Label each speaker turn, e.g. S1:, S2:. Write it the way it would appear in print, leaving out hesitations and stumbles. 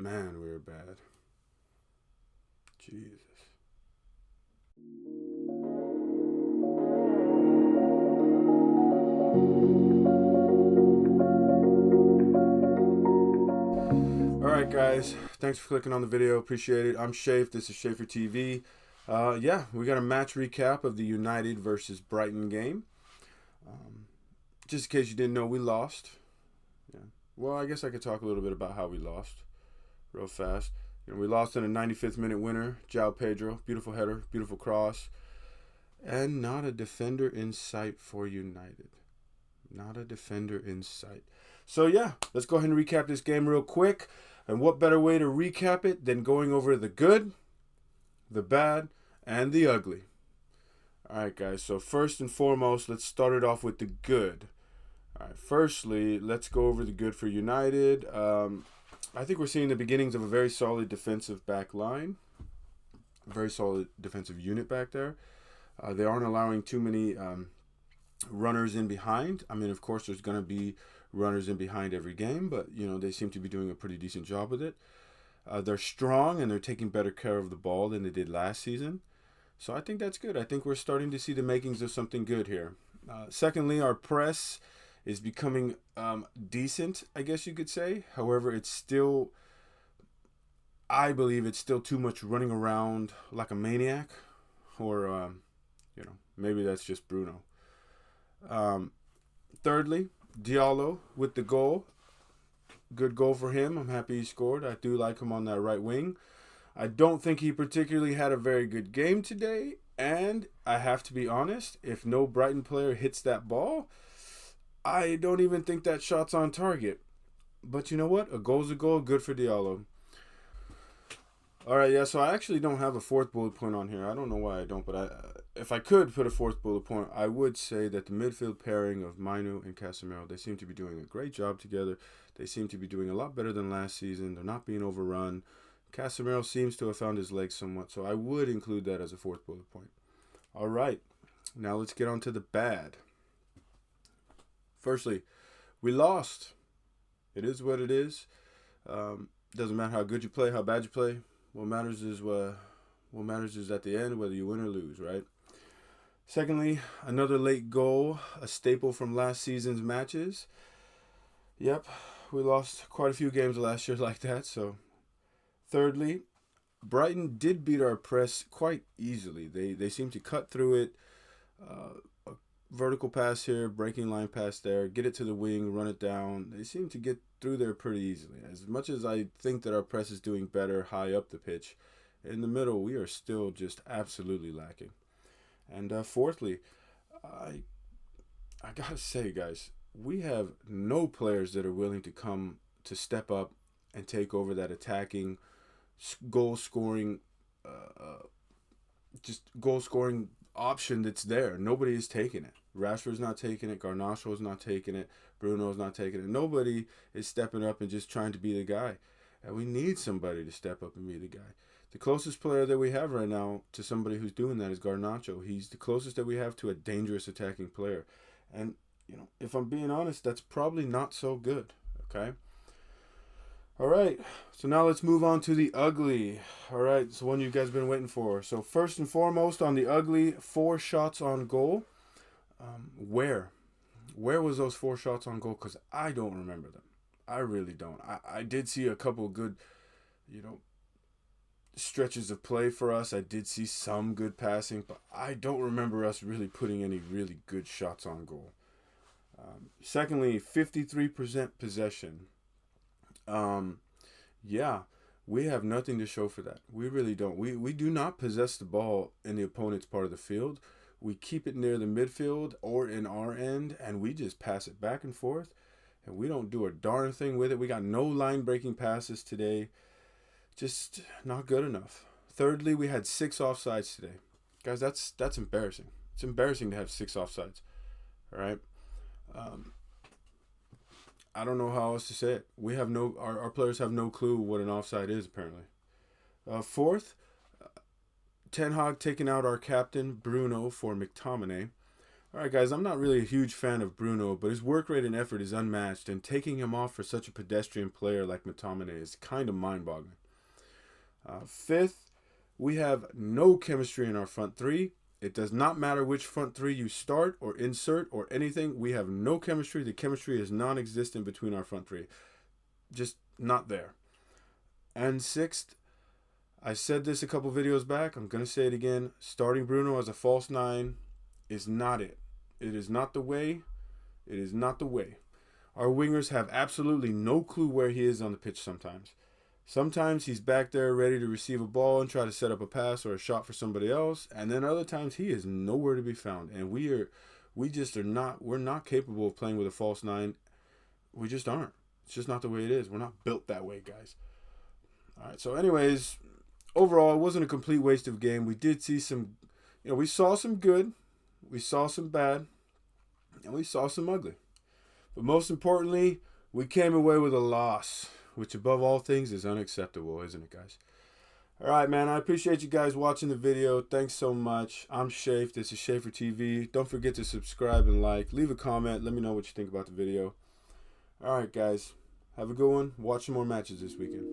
S1: Man, we were bad. Jesus. Alright guys, thanks for clicking on the video, appreciate it. I'm Shafe, this is Schaefer TV. Yeah, we got a match recap of the United versus Brighton game. Just in case you didn't know, we lost. Yeah. Well, I guess I could talk a little bit about how we lost real fast. We lost in a 95th minute winner, João Pedro, beautiful header, beautiful cross. And not a defender in sight for United. Not a defender in sight. So yeah, let's go ahead and recap this game real quick. And what better way to recap it than going over the good, the bad, and the ugly. Alright guys, so first and foremost, let's start it off with the good. Alright, firstly, let's go over the good for United. I think we're seeing the beginnings of a very solid defensive back line. A very solid defensive unit back there. They aren't allowing too many runners in behind. I mean, of course, there's going to be runners in behind every game, but, they seem to be doing a pretty decent job with it. They're strong, and they're taking better care of the ball than they did last season. So I think that's good. I think we're starting to see the makings of something good here. Secondly, our press is becoming decent, I guess you could say. However, it's still, I believe it's still too much running around like a maniac. Or, maybe that's just Bruno. Thirdly, Diallo with the goal. Good goal for him. I'm happy he scored. I do like him on that right wing. I don't think he particularly had a very good game today. And I have to be honest, if no Brighton player hits that ball, I don't even think that shot's on target. But you know what? A goal's a goal. Good for Diallo. Alright, yeah, so I actually don't have a fourth bullet point on here. I don't know why I don't, but if I could put a fourth bullet point, I would say that the midfield pairing of Mainu and Casemiro, they seem to be doing a great job together. They seem to be doing a lot better than last season. They're not being overrun. Casemiro seems to have found his legs somewhat, so I would include that as a fourth bullet point. Alright, now let's get on to the bad. Firstly, we lost. It is what it is. Doesn't matter how good you play, how bad you play. What matters is at the end whether you win or lose, right? Secondly, another late goal, a staple from last season's matches. Yep, we lost quite a few games last year like that. So, thirdly, Brighton did beat our press quite easily. They seem to cut through it. A vertical pass here, breaking line pass there, get it to the wing, run it down. They seem to get through there pretty easily. As much as I think that our press is doing better high up the pitch, in the middle we are still just absolutely lacking. And fourthly, I gotta say, guys, we have no players that are willing to come to step up and take over that attacking, goal scoring option that's there. Nobody is taking it. Rashford's not taking it. Garnacho's not taking it. Bruno's not taking it. Nobody is stepping up and just trying to be the guy. And we need somebody to step up and be the guy. The closest player that we have right now to somebody who's doing that is Garnacho. He's the closest that we have to a dangerous attacking player. And, if I'm being honest, that's probably not so good. Okay? All right, so now let's move on to the ugly. All right, it's the one you guys have been waiting for. So first and foremost, on the ugly, 4 shots on goal. Where was those 4 shots on goal? Because I don't remember them. I really don't. I did see a couple of good, stretches of play for us. I did see some good passing, but I don't remember us really putting any really good shots on goal. Secondly, 53% possession. Yeah, we have nothing to show for that. We really don't. We do not possess the ball in the opponent's part of the field. We keep it near the midfield or in our end, and we just pass it back and forth, and we don't do a darn thing with it. We got no line-breaking passes today. Just not good enough. Thirdly, we had 6 offsides today. Guys, that's embarrassing. It's embarrassing to have 6 offsides. All right? I don't know how else to say it. We have our players have no clue what an offside is, apparently. Fourth, Ten Hag taking out our captain, Bruno, for McTominay. All right, guys, I'm not really a huge fan of Bruno, but his work rate and effort is unmatched, and taking him off for such a pedestrian player like McTominay is kind of mind-boggling. Fifth, we have no chemistry in our front three. It does not matter which front three you start or insert or anything. We have no chemistry. The chemistry is non-existent between our front three. Just not there. And sixth, I said this a couple videos back. I'm going to say it again. Starting Bruno as a false nine is not it. It is not the way. It is not the way. Our wingers have absolutely no clue where he is on the pitch sometimes. Sometimes he's back there ready to receive a ball and try to set up a pass or a shot for somebody else, and then other times he is nowhere to be found. And we're not capable of playing with a false nine. We just aren't. It's just not the way it is. We're not built that way, guys. All right. So, anyways, overall, it wasn't a complete waste of game. We did see some, we saw some good, we saw some bad, and we saw some ugly. But most importantly, we came away with a loss, which above all things is unacceptable, isn't it, guys? All right, man. I appreciate you guys watching the video. Thanks so much. I'm Shafe. This is Schaefer TV. Don't forget to subscribe and like. Leave a comment. Let me know what you think about the video. All right, guys. Have a good one. Watch some more matches this weekend.